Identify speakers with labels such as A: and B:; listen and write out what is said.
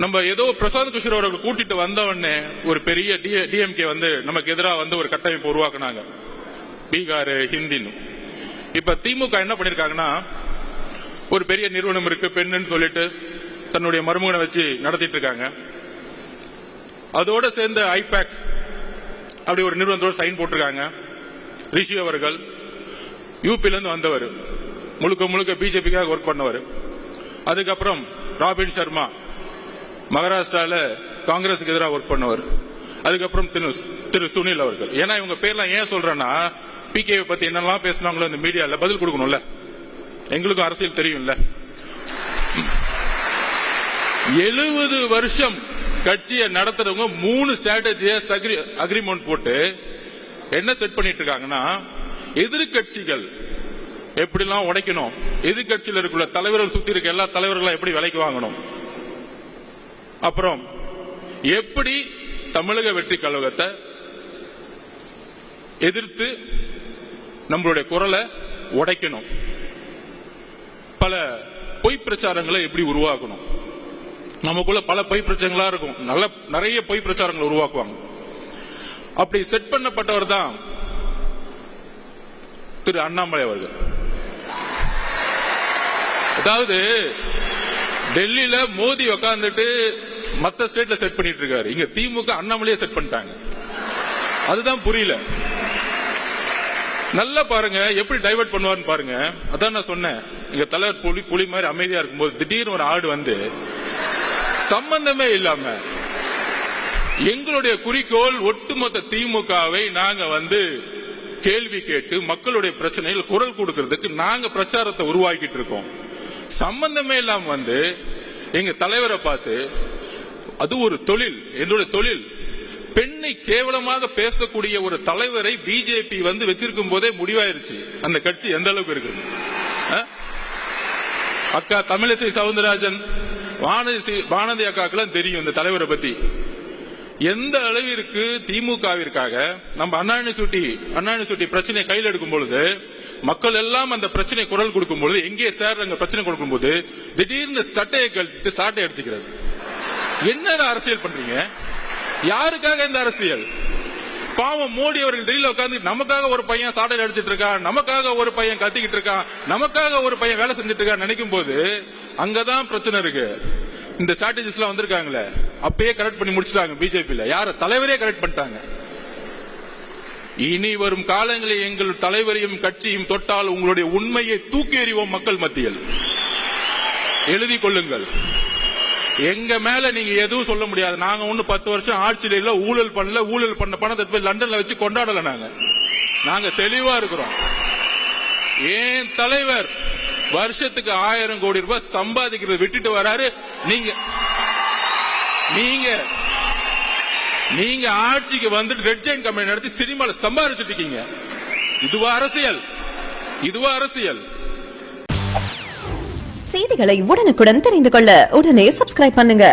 A: நம்ம ஏதோ பிரசாந்த் கிஷோர் அவர்கள் கூட்டிட்டு வந்தவொடனே ஒரு பெரிய டிஎம்கே வந்து நமக்கு எதிராக வந்து ஒரு கட்டமைப்பு உருவாக்குனாங்க, பீகார் ஹிந்தின்னு. இப்ப திமுக என்ன பண்ணிருக்காங்கன்னா, ஒரு பெரிய நிறுவனம் இருக்கு பெண்ணுன்னு சொல்லிட்டு தன்னுடைய மருமகனை வச்சு நடத்திட்டு இருக்காங்க. அதோட சேர்ந்து ஐபேக் அப்படி ஒரு நிறுவனத்தோட சைன் போட்டிருக்காங்க. ரிஷி அவர்கள் யூபில இருந்து வந்தவர், முழுக்க முழுக்க பிஜேபிக்காக ஒர்க் பண்ணவர். அதுக்கப்புறம் ராபின் சர்மா மகாராஷ்டிரால காங்கிரஸுக்கு எதிராக ஒர்க் பண்ணவர். அதுக்கப்புறம் திரு சுனில் அவர்கள். ஏன்னா இவங்க பேர்லாம் ஏன் சொல்றேன்னா, பிகே பத்தி என்னெல்லாம் பேசினாங்களோ இந்த மீடியால பதில் கொடுக்கணும்ல, எங்களுக்கும் அரசியல் தெரியும்ல. 70 வருஷம் கட்சியை நடத்துறவங்க 3 ஸ்ட்ராட்டஜிஸ் அக்ரிமெண்ட் போட்டு என்ன செட் பண்ணிட்டு இருக்காங்கன்னா, எதிர்கட்சிகள் எப்படிலாம் உடைக்கணும், எதிர்கட்சியில் இருக்கிற தலைவர்கள் சுத்தி இருக்க எல்லா தலைவர்களும் எப்படி விலைக்கு வாங்கணும், அப்புறம் எப்படி தமிழக வெற்றி கழகத்தை எதிர்த்து நம்மளுடைய குரலை உடைக்கணும், பல பொய் பிரச்சாரங்களை எப்படி உருவாக்கணும். நமக்குள்ள பல பொய் பிரச்சாரங்களா இருக்கும், நிறைய பொய் பிரச்சாரங்களை உருவாக்குவாங்க. அப்படி செட் பண்ணப்பட்டவர் தான் திரு அண்ணாமலை அவர்கள். அதாவது டெல்லியில மோடி உட்கார்ந்துட்டு மத்த ஸ்டேட்ல செட் பண்ணிட்டு இருக்காரு, இங்க திமுக அண்ணாமலையே செட் பண்ணிட்டாங்க. அதுதான் புரியல. நல்லா பாருங்க எப்படி டைவர்ட் பண்ணுவார்னு பாருங்க. அதான் நான் சொன்னேன், இங்க தலைவர் புலி மாதிரி அமைதியா இருக்கும்போது திடீர்னு ஒரு ஆடு வந்து சம்பந்தமே இல்லாம எங்களுடைய குறிக்கோள் ஒட்டுமொத்த திமுகவை நாங்க வந்து கேள்வி கேட்டு மக்களுடைய பிரச்சனைகள் குரல் கொடுக்கிறதுக்கு நாங்க பிரச்சாரத்தை உருவாக்கிட்டு இருக்கோம். சம்பந்தமே இல்லாம வந்து எங்க தலைவரை பார்த்து, அது ஒரு தொழில், என்னுடைய தொழில், பெண்ணை கேவலமாக பேசக்கூடிய ஒரு தலைவரை பிஜேபி வந்து வச்சிருக்கும் போதே முடிவாயிருச்சு அந்த கட்சி எந்த அளவுக்கு இருக்கு. அக்கா தமிழிசை சவுந்தரராஜன், வானதி அக்காக்கெல்லாம் தெரியும் இந்த தலைவரை பத்தி. எந்த அளவிற்கு திமுகவிற்காக நம்ம அண்ணா யூனிவர்சிட்டி பிரச்சனையை கையில் எடுக்கும் பொழுது, மக்கள் எல்லாம் அந்த பிரச்சனை குரல் கொடுக்கும் பொழுது, எங்கே சார் அங்க பிரச்சனை கொடுக்கும் போது திடீர்னு சட்டையை கழித்து சாட்டை அடிச்சுக்கிறது. என்ன அரசியல் பண்றீங்க? யாருக்காக இந்த அரசியல்? பாவம் மோடி அவர்கள் டெல்லியில உட்கார்ந்து நமக்காக ஒரு பையன் சாட்டை அடிச்சிட்டு இருக்கான், நமக்காக ஒரு பையன் கத்திக்கிட்டு இருக்கான், நமக்காக ஒரு பையன் வேலை செஞ்சுட்டு இருக்கான் நினைக்கும் போது அங்கதான் பிரச்சனை இருக்கு. இந்த ஸ்ட்ராட்டஜிஸ் எல்லாம் வந்திருக்காங்களே, அப்பயே கரெக்ட் பண்ணி முடிச்சிட்டாங்க பிஜேபியில. யார தலைவரே கரெக்ட் பண்ணிட்டாங்க. இனி வரும் காலங்களில் எங்கள் தலைவரையும் கட்சியும் தொட்டால் உங்களுடைய உண்மையை தூக்கி எறிவோம் மக்கள் மத்தியில். எழுதி கொள்ளுங்கள். எங்க மேல நீங்க எதுவும் சொல்ல முடியாது. நாங்க ஒண்ணு 10 வருஷம் ஆட்சியில இல்ல, ஊழல் பண்ணல, ஊழல் பண்ண பணத்தை போய் லண்டன்ல வச்சு கொண்டாடல. நாங்க தெளிவா இருக்கிறோம். ஏன் தலைவர் வருஷத்துக்கு 1000 கோடி ரூபாய் சம்பாதிக்கிறத விட்டுட்டு வராரு. நீங்க ஆட்சிக்கு வந்துட்டு ரெட் ஜெயின் கம்பெனி நடத்தி சினிமால சம்பாதிச்சுட்டு இருக்கீங்க. இதுவா அரசியல்? இதுவா அரசியல்?
B: செய்திகளை உடனுக்குடன் தெரிந்து கொள்ள உடனே சப்ஸ்கிரைப் பண்ணுங்க.